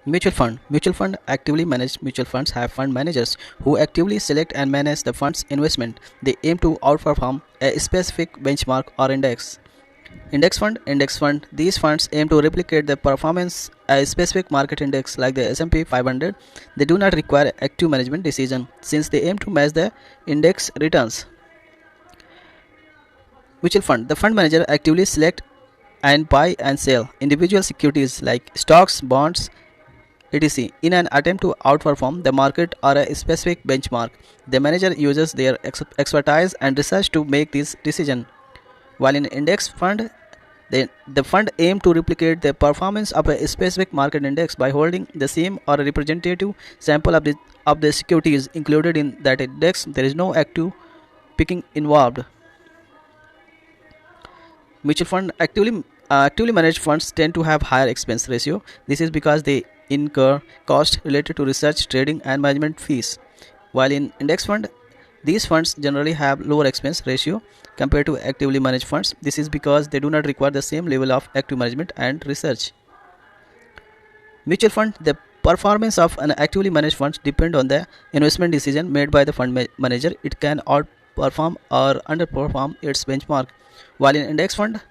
Mutual fund. Mutual fund actively managed mutual funds have fund managers who actively select and manage the fund's investment. They aim to outperform a specific benchmark or index. Index fund. These funds aim to replicate the performance a specific market index like the S&P 500. They do not require active management decision since they aim to match the index returns. Mutual fund. The fund manager actively select and buy and sell individual securities like stocks, bonds, etc. in an attempt to outperform the market or a specific benchmark. The manager uses their expertise and research to make this decision. While in index fund, the fund aim to replicate the performance of a specific market index by holding the same or a representative sample of the securities included in that index. There is no active picking involved. Mutual fund actively managed funds tend to have higher expense ratio. This is because they incur costs related to research, trading, and management fees. While in index fund, these funds generally have lower expense ratio compared to actively managed funds. This is because they do not require the same level of active management and research. Mutual fund, the performance of an actively managed fund depend on the investment decision made by the fund manager. It can outperform or underperform its benchmark. While in index fund,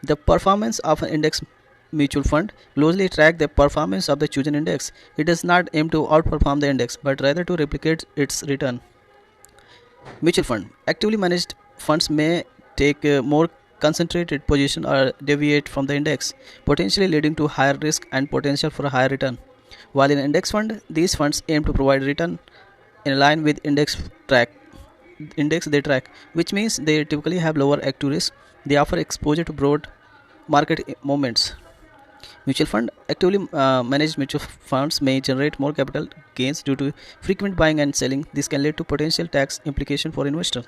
the performance of an index mutual fund closely track the performance of the chosen index. It does not aim to outperform the index, but rather to replicate its return. Mutual fund. Actively managed funds may take a more concentrated position or deviate from the index, potentially leading to higher risk and potential for a higher return. While in index fund, these funds aim to provide return in line with index they track, which means they typically have lower active risk. They offer exposure to broad market movements. Mutual fund actively managed mutual funds may generate more capital gains due to frequent buying and selling. This can lead to potential tax implication for investors.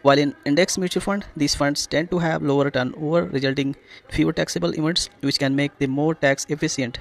While in index mutual fund, these funds tend to have lower turnover, resulting in fewer taxable events, which can make them more tax efficient.